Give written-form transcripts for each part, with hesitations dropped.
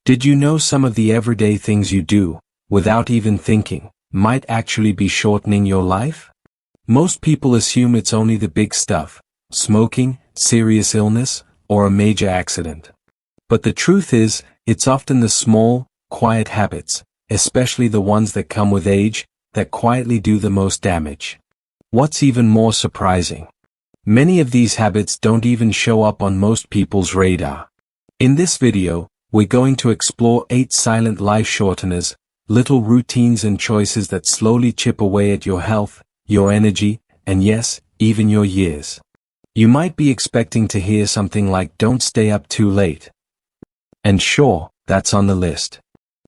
Did you know some of the everyday things you do, without even thinking, might actually be shortening your life? Most people assume it's only the big stuff, smoking, serious illness, or a major accident. But the truth is, it's often the small, quiet habits, especially the ones that come with age, that quietly do the most damage. What's even more surprising? Many of these habits don't even show up on most people's radar. In this video, we're going to explore 8 silent life shorteners, little routines and choices that slowly chip away at your health, your energy, and yes, even your years. You might be expecting to hear something like don't stay up too late. And sure, that's on the list.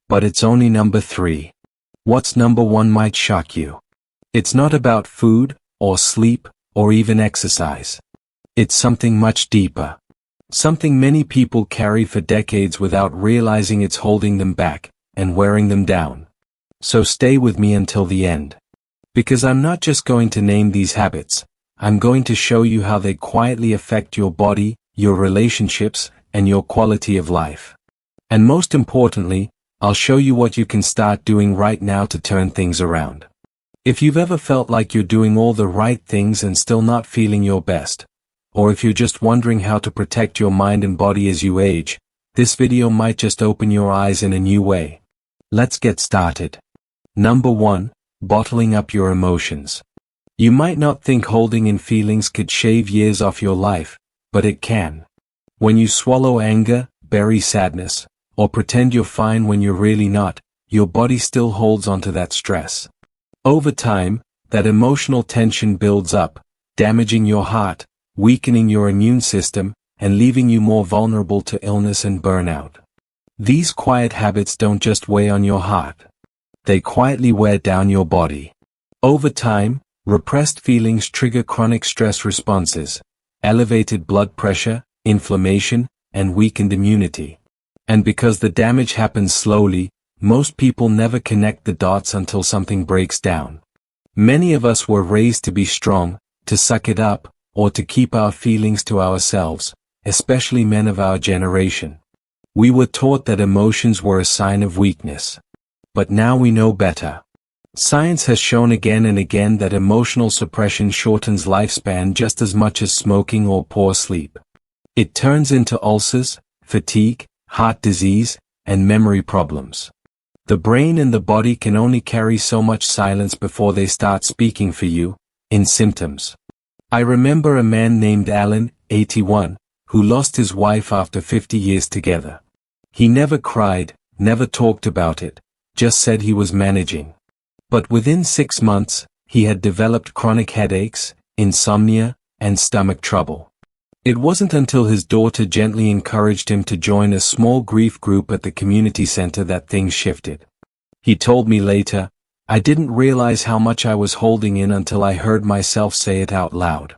But it's only number 3. What's number 1 might shock you. It's not about food, or sleep, or even exercise. It's something much deeper. Something many people carry for decades without realizing it's holding them back, and wearing them down. So stay with me until the end. Because I'm not just going to name these habits, I'm going to show you how they quietly affect your body, your relationships, and your quality of life. And most importantly, I'll show you what you can start doing right now to turn things around. If you've ever felt like you're doing all the right things and still not feeling your best, or if you're just wondering how to protect your mind and body as you age, this video might just open your eyes in a new way. Let's get started. Number 1, bottling up your emotions. You might not think holding in feelings could shave years off your life, but it can. When you swallow anger, bury sadness, or pretend you're fine when you're really not, your body still holds onto that stress. Over time, that emotional tension builds up, damaging your heart, weakening your immune system, and leaving you more vulnerable to illness and burnout. These quiet habits don't just weigh on your heart. They quietly wear down your body. Over time, repressed feelings trigger chronic stress responses, elevated blood pressure, inflammation, and weakened immunity. And because the damage happens slowly, most people never connect the dots until something breaks down. Many of us were raised to be strong, to suck it up, or to keep our feelings to ourselves, especially men of our generation. We were taught that emotions were a sign of weakness. But now we know better. Science has shown again and again that emotional suppression shortens lifespan just as much as smoking or poor sleep. It turns into ulcers, fatigue, heart disease, and memory problems. The brain and the body can only carry so much silence before they start speaking for you, in symptoms. I remember a man named Alan, 81, who lost his wife after 50 years together. He never cried, never talked about it, just said he was managing. But within 6 months, he had developed chronic headaches, insomnia, and stomach trouble. It wasn't until his daughter gently encouraged him to join a small grief group at the community center that things shifted. He told me later, "I didn't realize how much I was holding in until I heard myself say it out loud."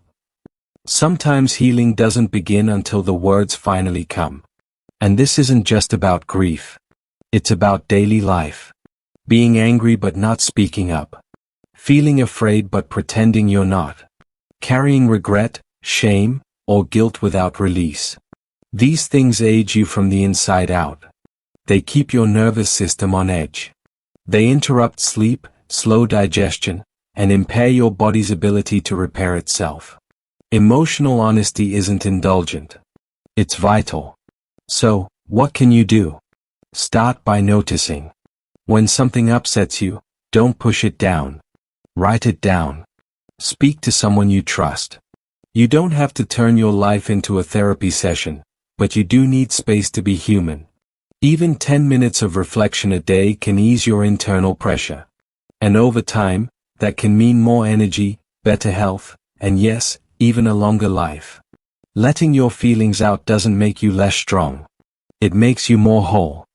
Sometimes healing doesn't begin until the words finally come. And this isn't just about grief. It's about daily life. Being angry but not speaking up. Feeling afraid but pretending you're not. Carrying regret, shame, or guilt without release. These things age you from the inside out. They keep your nervous system on edge. They interrupt sleep, slow digestion, and impair your body's ability to repair itself. Emotional honesty isn't indulgent. It's vital. So, what can you do? Start by noticing. When something upsets you, don't push it down. Write it down. Speak to someone you trust. You don't have to turn your life into a therapy session, but you do need space to be human. Even 10 minutes of reflection a day can ease your internal pressure. And over time, that can mean more energy, better health, and yes, even a longer life. Letting your feelings out doesn't make you less strong. It makes you more whole.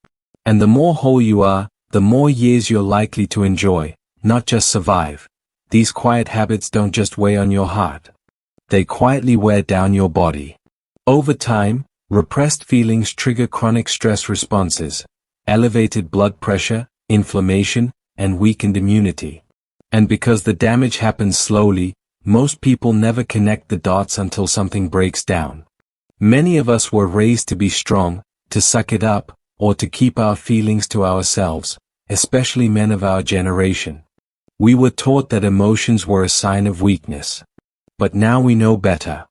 And the more whole you are, the more years you're likely to enjoy, not just survive. These quiet habits don't just weigh on your heart. They quietly wear down your body. Over time, repressed feelings trigger chronic stress responses, elevated blood pressure, inflammation, and weakened immunity. And because the damage happens slowly, most people never connect the dots until something breaks down. Many of us were raised to be strong, to suck it up, or to keep our feelings to ourselves, especially men of our generation. We were taught that emotions were a sign of weakness. But now we know better.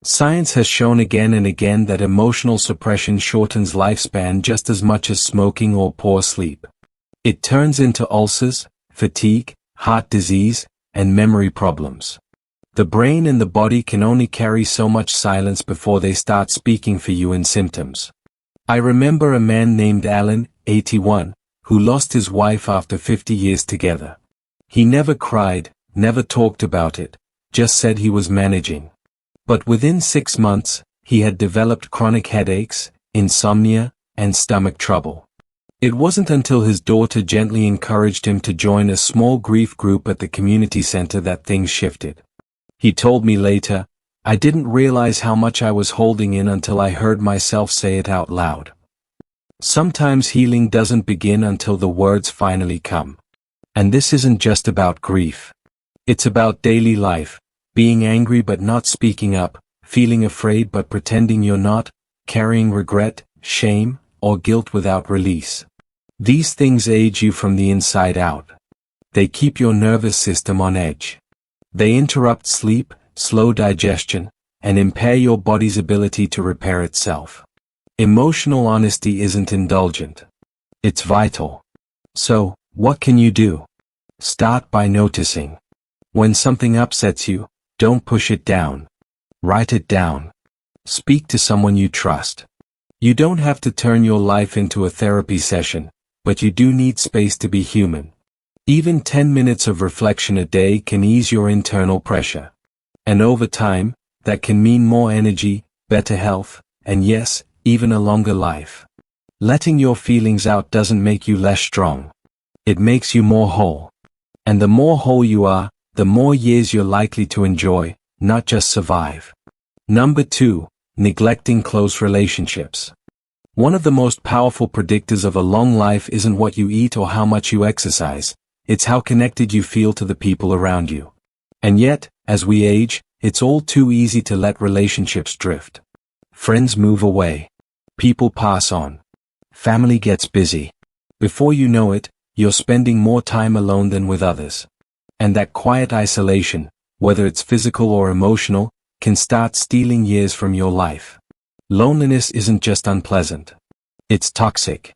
Science has shown again and again that emotional suppression shortens lifespan just as much as smoking or poor sleep. It turns into ulcers, fatigue, heart disease, and memory problems. The brain and the body can only carry so much silence before they start speaking for you in symptoms. I remember a man named Alan, 81, who lost his wife after 50 years together. He never cried, never talked about it, just said he was managing. But within 6 months, he had developed chronic headaches, insomnia, and stomach trouble. It wasn't until his daughter gently encouraged him to join a small grief group at the community center that things shifted. He told me later, "I didn't realize how much I was holding in until I heard myself say it out loud." Sometimes healing doesn't begin until the words finally come. And this isn't just about grief. It's about daily life, being angry but not speaking up, feeling afraid but pretending you're not, carrying regret, shame, or guilt without release. These things age you from the inside out. They keep your nervous system on edge. They interrupt sleep, slow digestion, and impair your body's ability to repair itself. Emotional honesty isn't indulgent. It's vital. So, what can you do? Start by noticing. When something upsets you, don't push it down. Write it down. Speak to someone you trust. You don't have to turn your life into a therapy session, but you do need space to be human. Even 10 minutes of reflection a day can ease your internal pressure. And over time, that can mean more energy, better health, and yes, even a longer life. Letting your feelings out doesn't make you less strong. It makes you more whole. And the more whole you are, the more years you're likely to enjoy, not just survive. Number 2, neglecting close relationships. One of the most powerful predictors of a long life isn't what you eat or how much you exercise, it's how connected you feel to the people around you. And yet, as we age, it's all too easy to let relationships drift. Friends move away. People pass on. Family gets busy. Before you know it, you're spending more time alone than with others. And that quiet isolation, whether it's physical or emotional, can start stealing years from your life. Loneliness isn't just unpleasant. It's toxic.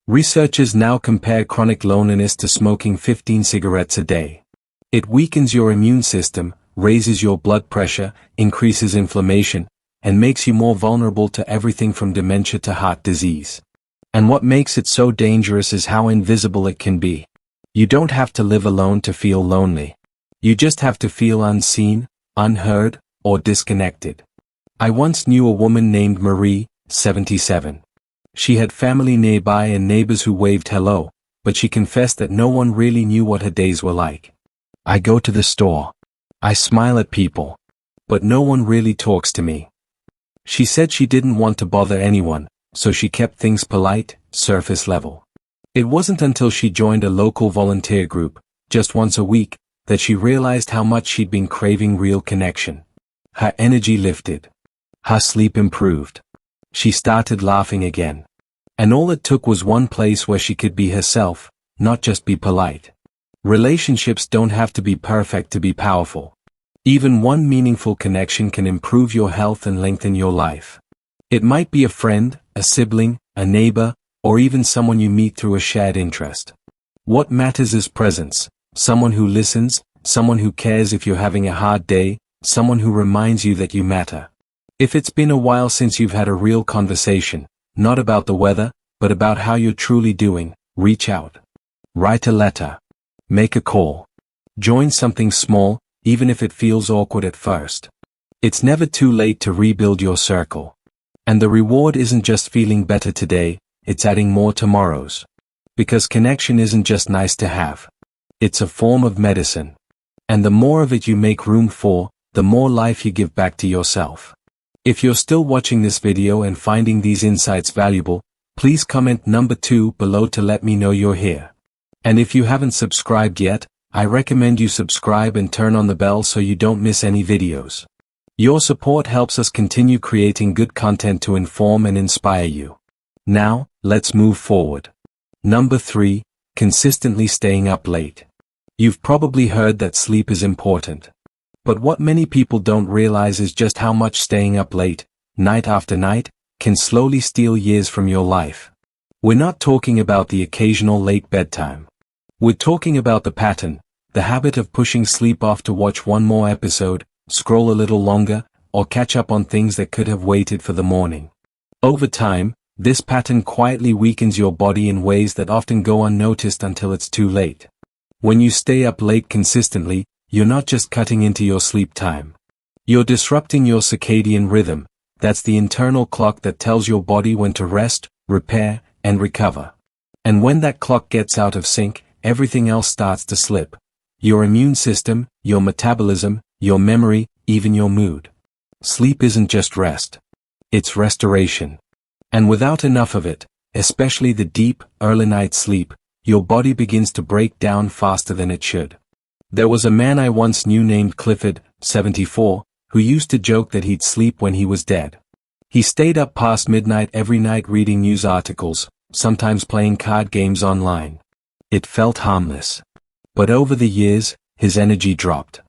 Researchers now compare chronic loneliness to smoking 15 cigarettes a day. It weakens your immune system, raises your blood pressure, increases inflammation, and makes you more vulnerable to everything from dementia to heart disease. And what makes it so dangerous is how invisible it can be. You don't have to live alone to feel lonely. You just have to feel unseen, unheard, or disconnected. I once knew a woman named Marie, 77. She had family nearby and neighbors who waved hello, but she confessed that no one really knew what her days were like. "I go to the store. I smile at people. But no one really talks to me." She said she didn't want to bother anyone, so she kept things polite, surface level. It wasn't until she joined a local volunteer group, just once a week, that she realized how much she'd been craving real connection. Her energy lifted. Her sleep improved. She started laughing again. And all it took was one place where she could be herself, not just be polite. Relationships don't have to be perfect to be powerful. Even one meaningful connection can improve your health and lengthen your life. It might be a friend, a sibling, a neighbor, or even someone you meet through a shared interest. What matters is presence, someone who listens, someone who cares if you're having a hard day, someone who reminds you that you matter. If it's been a while since you've had a real conversation, not about the weather, but about how you're truly doing, reach out. Write a letter. Make a call. Join something small, even if it feels awkward at first. It's never too late to rebuild your circle. And the reward isn't just feeling better today, it's adding more tomorrows. Because connection isn't just nice to have. It's a form of medicine. And the more of it you make room for, the more life you give back to yourself. If you're still watching this video and finding these insights valuable, please comment number 2 below to let me know you're here. And if you haven't subscribed yet, I recommend you subscribe and turn on the bell so you don't miss any videos. Your support helps us continue creating good content to inform and inspire you. Now, let's move forward. Number 3, consistently staying up late. You've probably heard that sleep is important. But what many people don't realize is just how much staying up late, night after night, can slowly steal years from your life. We're not talking about the occasional late bedtime. We're talking about the pattern, the habit of pushing sleep off to watch one more episode, scroll a little longer, or catch up on things that could have waited for the morning. Over time, this pattern quietly weakens your body in ways that often go unnoticed until it's too late. When you stay up late consistently, you're not just cutting into your sleep time. You're disrupting your circadian rhythm. That's the internal clock that tells your body when to rest, repair, and recover. And when that clock gets out of sync, everything else starts to slip. Your immune system, your metabolism, your memory, even your mood. Sleep isn't just rest. It's restoration. And without enough of it, especially the deep, early night sleep, your body begins to break down faster than it should. There was a man I once knew named Clifford, 74, who used to joke that he'd sleep when he was dead. He stayed up past midnight every night reading news articles, sometimes playing card games online. It felt harmless. But over the years, his energy dropped.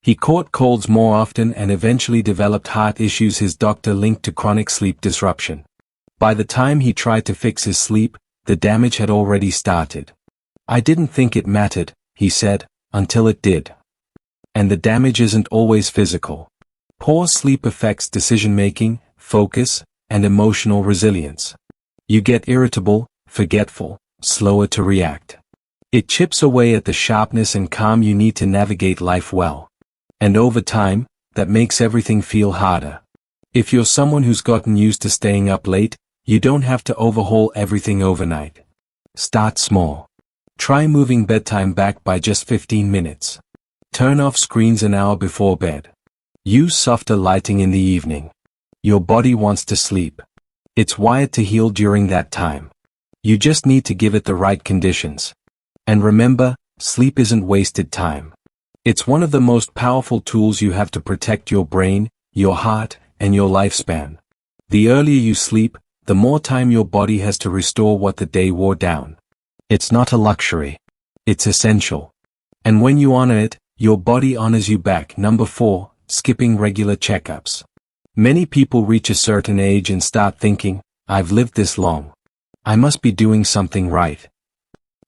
He caught colds more often and eventually developed heart issues his doctor linked to chronic sleep disruption. By the time he tried to fix his sleep, the damage had already started. I didn't think it mattered, he said, until it did. And the damage isn't always physical. Poor sleep affects decision-making, focus, and emotional resilience. You get irritable, forgetful, slower to react. It chips away at the sharpness and calm you need to navigate life well. And over time, that makes everything feel harder. If you're someone who's gotten used to staying up late, you don't have to overhaul everything overnight. Start small. Try moving bedtime back by just 15 minutes. Turn off screens an hour before bed. Use softer lighting in the evening. Your body wants to sleep. It's wired to heal during that time. You just need to give it the right conditions. And remember, sleep isn't wasted time. It's one of the most powerful tools you have to protect your brain, your heart, and your lifespan. The earlier you sleep, the more time your body has to restore what the day wore down. It's not a luxury. It's essential. And when you honor it, your body honors you back. Number 4, skipping regular checkups. Many people reach a certain age and start thinking, I've lived this long. I must be doing something right.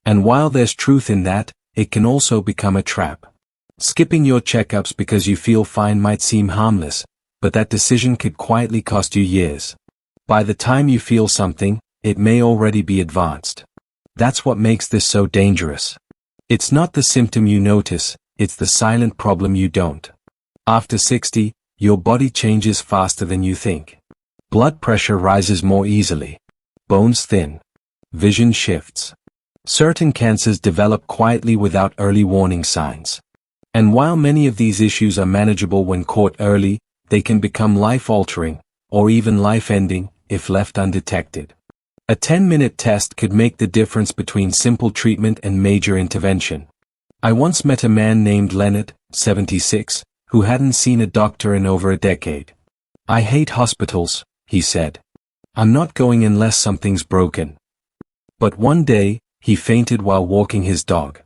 And while there's truth in that, it can also become a trap. Skipping your checkups because you feel fine might seem harmless, but that decision could quietly cost you years. By the time you feel something, it may already be advanced. That's what makes this so dangerous. It's not the symptom you notice, it's the silent problem you don't. After 60, your body changes faster than you think. Blood pressure rises more easily. Bones thin. Vision shifts. Certain cancers develop quietly without early warning signs. And while many of these issues are manageable when caught early, they can become life-altering, or even life-ending, if left undetected. A 10-minute test could make the difference between simple treatment and major intervention. I once met a man named Leonard, 76, who hadn't seen a doctor in over a decade. I hate hospitals, he said. I'm not going unless something's broken. But one day, he fainted while walking his dog.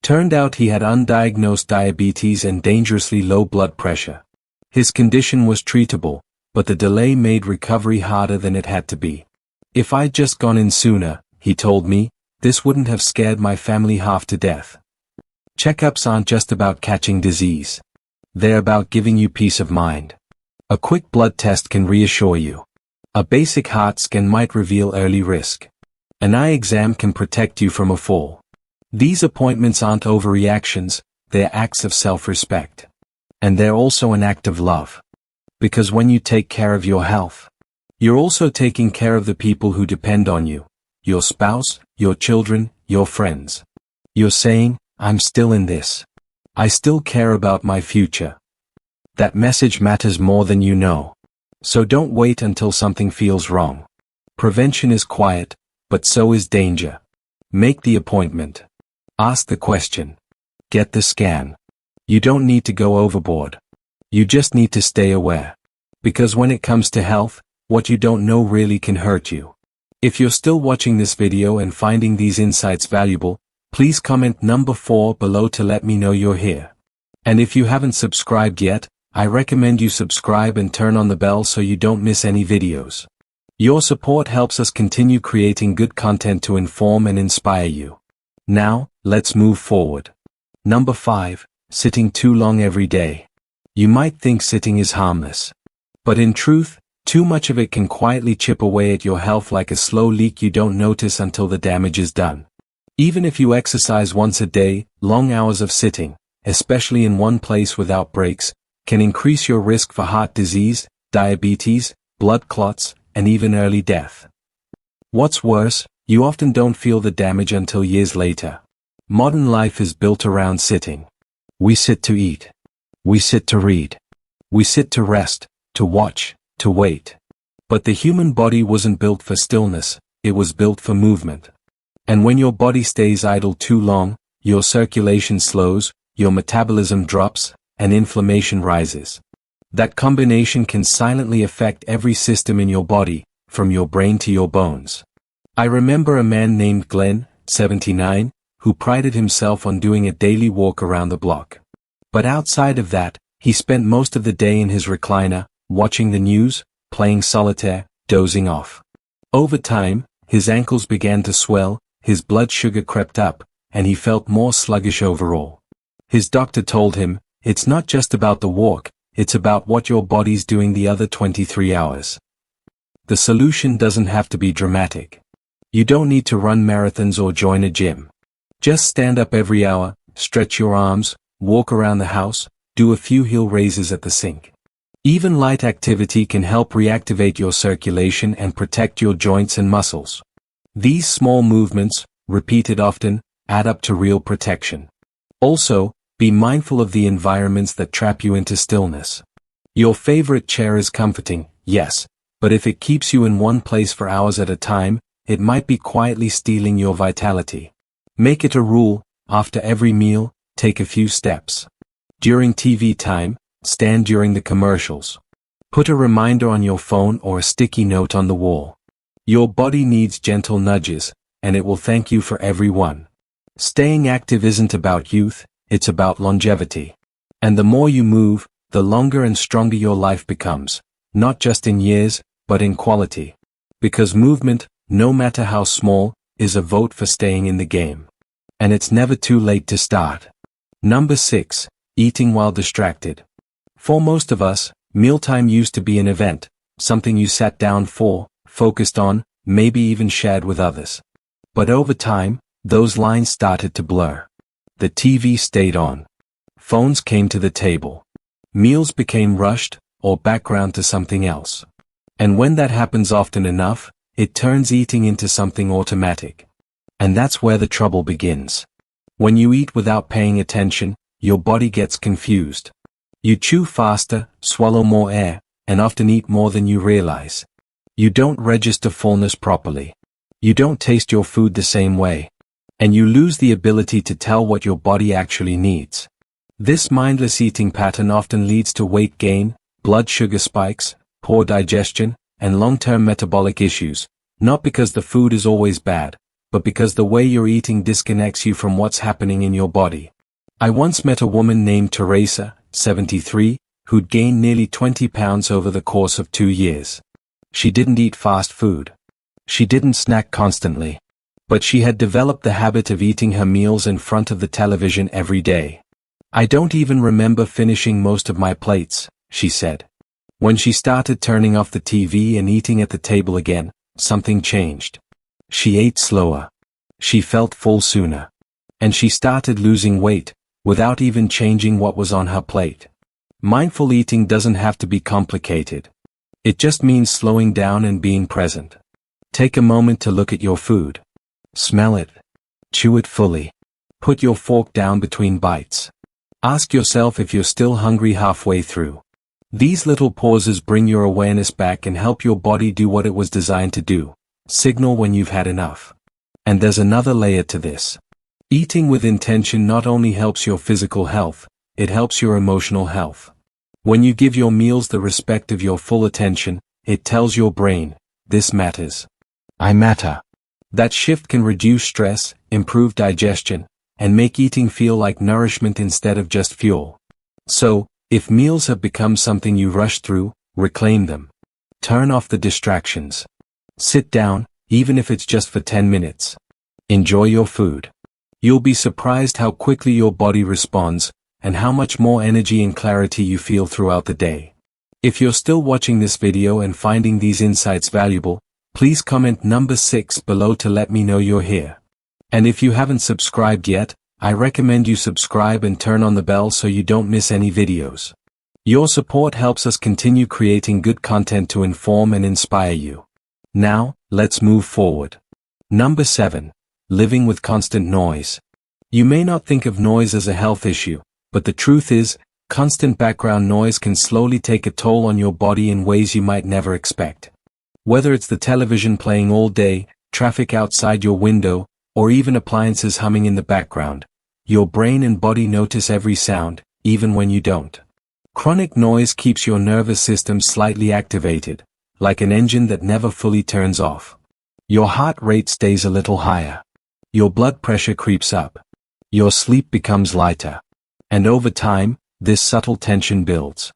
Turned out he had undiagnosed diabetes and dangerously low blood pressure. His condition was treatable, but the delay made recovery harder than it had to be. If I'd just gone in sooner, he told me, this wouldn't have scared my family half to death. Checkups aren't just about catching disease. They're about giving you peace of mind. A quick blood test can reassure you. A basic heart scan might reveal early risk. An eye exam can protect you from a fall. These appointments aren't overreactions, they're acts of self-respect. And they're also an act of love. Because when you take care of your health, you're also taking care of the people who depend on you. Your spouse, your children, your friends. You're saying, I'm still in this. I still care about my future. That message matters more than you know. So don't wait until something feels wrong. Prevention is quiet, but so is danger. Make the appointment. Ask the question. Get the scan. You don't need to go overboard. You just need to stay aware. Because when it comes to health, what you don't know really can hurt you. If you're still watching this video and finding these insights valuable, please comment number 4 below to let me know you're here. And if you haven't subscribed yet, I recommend you subscribe and turn on the bell so you don't miss any videos. Your support helps us continue creating good content to inform and inspire you. Now, let's move forward. Number 5, sitting too long every day. You might think sitting is harmless. But in truth, too much of it can quietly chip away at your health like a slow leak you don't notice until the damage is done. Even if you exercise once a day, long hours of sitting, especially in one place without breaks, can increase your risk for heart disease, diabetes, blood clots, and even early death. What's worse, you often don't feel the damage until years later. Modern life is built around sitting. We sit to eat. We sit to read. We sit to rest, to watch, to wait. But the human body wasn't built for stillness, it was built for movement. And when your body stays idle too long, your circulation slows, your metabolism drops, and inflammation rises. That combination can silently affect every system in your body, from your brain to your bones. I remember a man named Glenn, 79, who prided himself on doing a daily walk around the block. But outside of that, he spent most of the day in his recliner, watching the news, playing solitaire, dozing off. Over time, his ankles began to swell, his blood sugar crept up, and he felt more sluggish overall. His doctor told him, "It's not just about the walk, it's about what your body's doing the other 23 hours. The solution doesn't have to be dramatic. You don't need to run marathons or join a gym. Just stand up every hour, stretch your arms, walk around the house, do a few heel raises at the sink. Even light activity can help reactivate your circulation and protect your joints and muscles. These small movements, repeated often, add up to real protection. Also, be mindful of the environments that trap you into stillness. Your favorite chair is comforting, yes, but if it keeps you in one place for hours at a time, it might be quietly stealing your vitality. Make it a rule, after every meal, take a few steps. During TV time, stand during the commercials. Put a reminder on your phone or a sticky note on the wall. Your body needs gentle nudges, and it will thank you for every one. Staying active isn't about youth, it's about longevity. And the more you move, the longer and stronger your life becomes, not just in years, but in quality. Because movement, no matter how small, is a vote for staying in the game. And it's never too late to start. Number 6, eating while distracted. For most of us, mealtime used to be an event, something you sat down for, focused on, maybe even shared with others. But over time, those lines started to blur. The TV stayed on. Phones came to the table. Meals became rushed, or background to something else. And when that happens often enough, it turns eating into something automatic. And that's where the trouble begins. When you eat without paying attention, your body gets confused. You chew faster, swallow more air, and often eat more than you realize. You don't register fullness properly. You don't taste your food the same way. And you lose the ability to tell what your body actually needs. This mindless eating pattern often leads to weight gain, blood sugar spikes, poor digestion, and long-term metabolic issues, not because the food is always bad, but because the way you're eating disconnects you from what's happening in your body. I once met a woman named Teresa, 73, who'd gained nearly 20 pounds over the course of 2 years. She didn't eat fast food. She didn't snack constantly. But she had developed the habit of eating her meals in front of the television every day. "I don't even remember finishing most of my plates," she said. When she started turning off the TV and eating at the table again, something changed. She ate slower. She felt full sooner. And she started losing weight, without even changing what was on her plate. Mindful eating doesn't have to be complicated. It just means slowing down and being present. Take a moment to look at your food. Smell it. Chew it fully. Put your fork down between bites. Ask yourself if you're still hungry halfway through. These little pauses bring your awareness back and help your body do what it was designed to do. Signal when you've had enough. And there's another layer to this. Eating with intention not only helps your physical health, it helps your emotional health. When you give your meals the respect of your full attention, it tells your brain, this matters. I matter. That shift can reduce stress, improve digestion, and make eating feel like nourishment instead of just fuel. So, if meals have become something you rush through, reclaim them. Turn off the distractions. Sit down, even if it's just for 10 minutes. Enjoy your food. You'll be surprised how quickly your body responds, and how much more energy and clarity you feel throughout the day. If you're still watching this video and finding these insights valuable, please comment number 6 below to let me know you're here. And if you haven't subscribed yet, I recommend you subscribe and turn on the bell so you don't miss any videos. Your support helps us continue creating good content to inform and inspire you. Now, let's move forward. Number 7. Living with constant noise. You may not think of noise as a health issue, but the truth is, constant background noise can slowly take a toll on your body in ways you might never expect. Whether it's the television playing all day, traffic outside your window, or even appliances humming in the background, your brain and body notice every sound, even when you don't. Chronic noise keeps your nervous system slightly activated, like an engine that never fully turns off. Your heart rate stays a little higher. Your blood pressure creeps up. Your sleep becomes lighter. And over time, this subtle tension builds.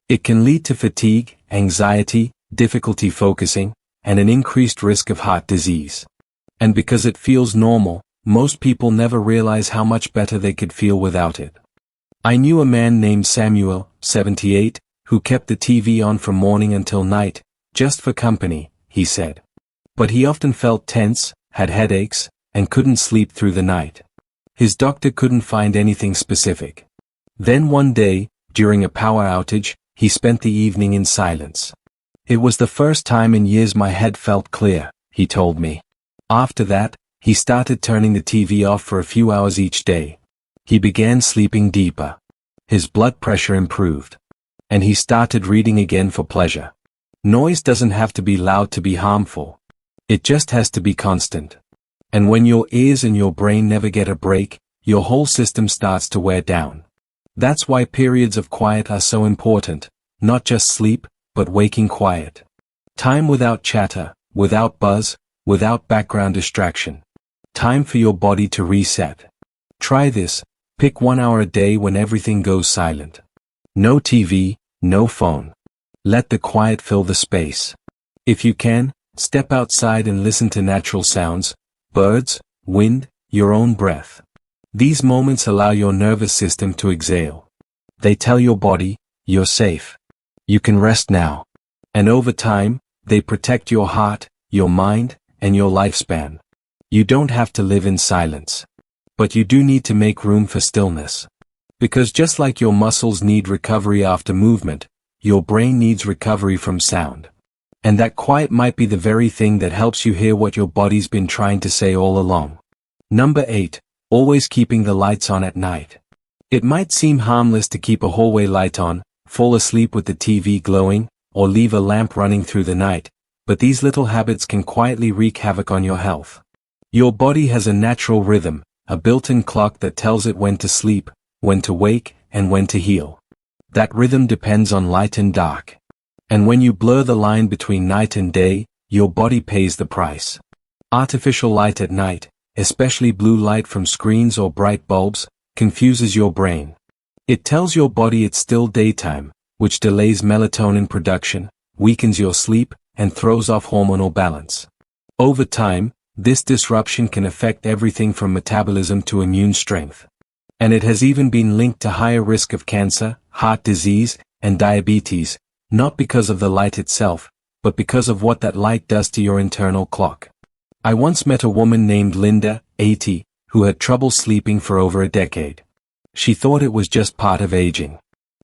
It can lead to fatigue, anxiety, difficulty focusing, and an increased risk of heart disease. And because it feels normal, most people never realize how much better they could feel without it. I knew a man named Samuel, 78, who kept the TV on from morning until night, just for company, he said. But he often felt tense, had headaches, and couldn't sleep through the night. His doctor couldn't find anything specific. Then one day, during a power outage, he spent the evening in silence. It was the first time in years my head felt clear, he told me. After that, he started turning the TV off for a few hours each day. He began sleeping deeper. His blood pressure improved. And he started reading again for pleasure. Noise doesn't have to be loud to be harmful. It just has to be constant. And when your ears and your brain never get a break, your whole system starts to wear down. That's why periods of quiet are so important, not just sleep, but waking quiet. Time without chatter, without buzz, without background distraction. Time for your body to reset. Try this, pick 1 hour a day when everything goes silent. No TV, no phone. Let the quiet fill the space. If you can, step outside and listen to natural sounds, birds, wind, your own breath. These moments allow your nervous system to exhale. They tell your body, you're safe. You can rest now. And over time, they protect your heart, your mind, and your lifespan. You don't have to live in silence. But you do need to make room for stillness. Because just like your muscles need recovery after movement, your brain needs recovery from sound. And that quiet might be the very thing that helps you hear what your body's been trying to say all along. Number 8. Always keeping the lights on at night. It might seem harmless to keep a hallway light on, fall asleep with the TV glowing, or leave a lamp running through the night, but these little habits can quietly wreak havoc on your health. Your body has a natural rhythm, a built-in clock that tells it when to sleep, when to wake, and when to heal. That rhythm depends on light and dark. And when you blur the line between night and day, your body pays the price. Artificial light at night, especially blue light from screens or bright bulbs, confuses your brain. It tells your body it's still daytime, which delays melatonin production, weakens your sleep, and throws off hormonal balance. Over time, this disruption can affect everything from metabolism to immune strength. And it has even been linked to higher risk of cancer, heart disease, and diabetes, not because of the light itself, but because of what that light does to your internal clock. I once met a woman named Linda, 80, who had trouble sleeping for over a decade. She thought it was just part of aging.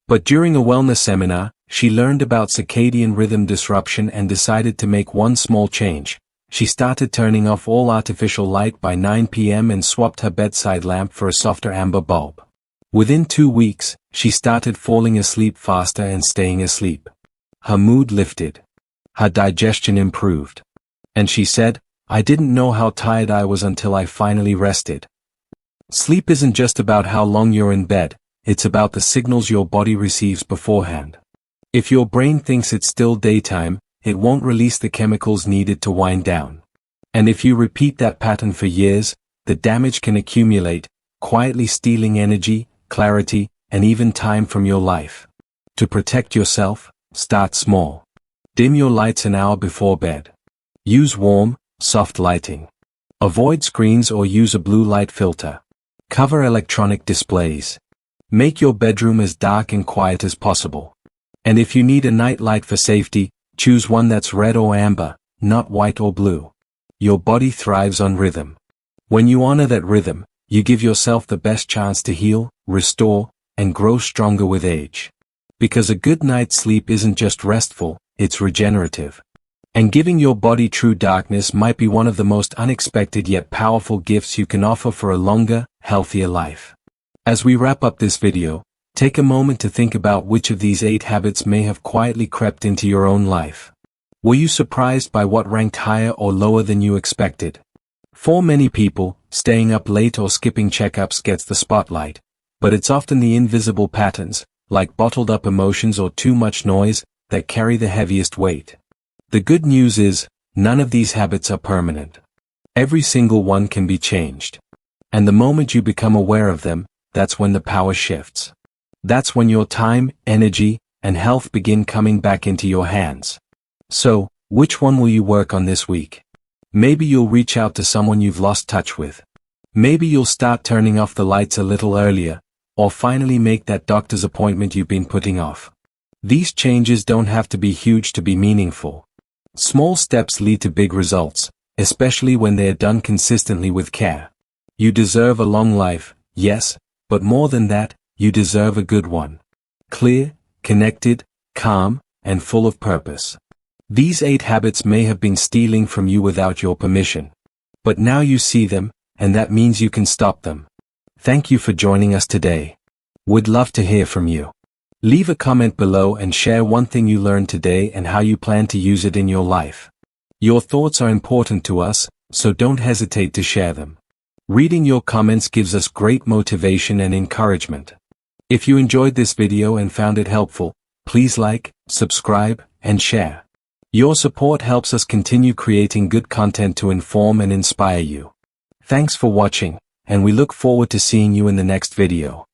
But during a wellness seminar, she learned about circadian rhythm disruption and decided to make one small change. She started turning off all artificial light by 9 p.m. and swapped her bedside lamp for a softer amber bulb. Within 2 weeks, she started falling asleep faster and staying asleep. Her mood lifted. Her digestion improved. And she said, "I didn't know how tired I was until I finally rested." Sleep isn't just about how long you're in bed, it's about the signals your body receives beforehand. If your brain thinks it's still daytime, it won't release the chemicals needed to wind down. And if you repeat that pattern for years, the damage can accumulate, quietly stealing energy, clarity, and even time from your life. To protect yourself, start small. Dim your lights an hour before bed. Use warm, soft lighting. Avoid screens or use a blue light filter. Cover electronic displays. Make your bedroom as dark and quiet as possible. And if you need a night light for safety, choose one that's red or amber, not white or blue. Your body thrives on rhythm. When you honor that rhythm, you give yourself the best chance to heal, restore, and grow stronger with age. Because a good night's sleep isn't just restful, it's regenerative. And giving your body true darkness might be one of the most unexpected yet powerful gifts you can offer for a longer, healthier life. As we wrap up this video, take a moment to think about which of these 8 habits may have quietly crept into your own life. Were you surprised by what ranked higher or lower than you expected? For many people, staying up late or skipping checkups gets the spotlight, but it's often the invisible patterns, like bottled up emotions or too much noise, that carry the heaviest weight. The good news is, none of these habits are permanent. Every single one can be changed. And the moment you become aware of them, that's when the power shifts. That's when your time, energy, and health begin coming back into your hands. So, which one will you work on this week? Maybe you'll reach out to someone you've lost touch with. Maybe you'll start turning off the lights a little earlier, or finally make that doctor's appointment you've been putting off. These changes don't have to be huge to be meaningful. Small steps lead to big results, especially when they are done consistently with care. You deserve a long life, yes, but more than that, you deserve a good one. Clear, connected, calm, and full of purpose. These 8 habits may have been stealing from you without your permission. But now you see them, and that means you can stop them. Thank you for joining us today. We'd love to hear from you. Leave a comment below and share one thing you learned today and how you plan to use it in your life. Your thoughts are important to us, so don't hesitate to share them. Reading your comments gives us great motivation and encouragement. If you enjoyed this video and found it helpful, please like, subscribe, and share. Your support helps us continue creating good content to inform and inspire you. Thanks for watching, and we look forward to seeing you in the next video.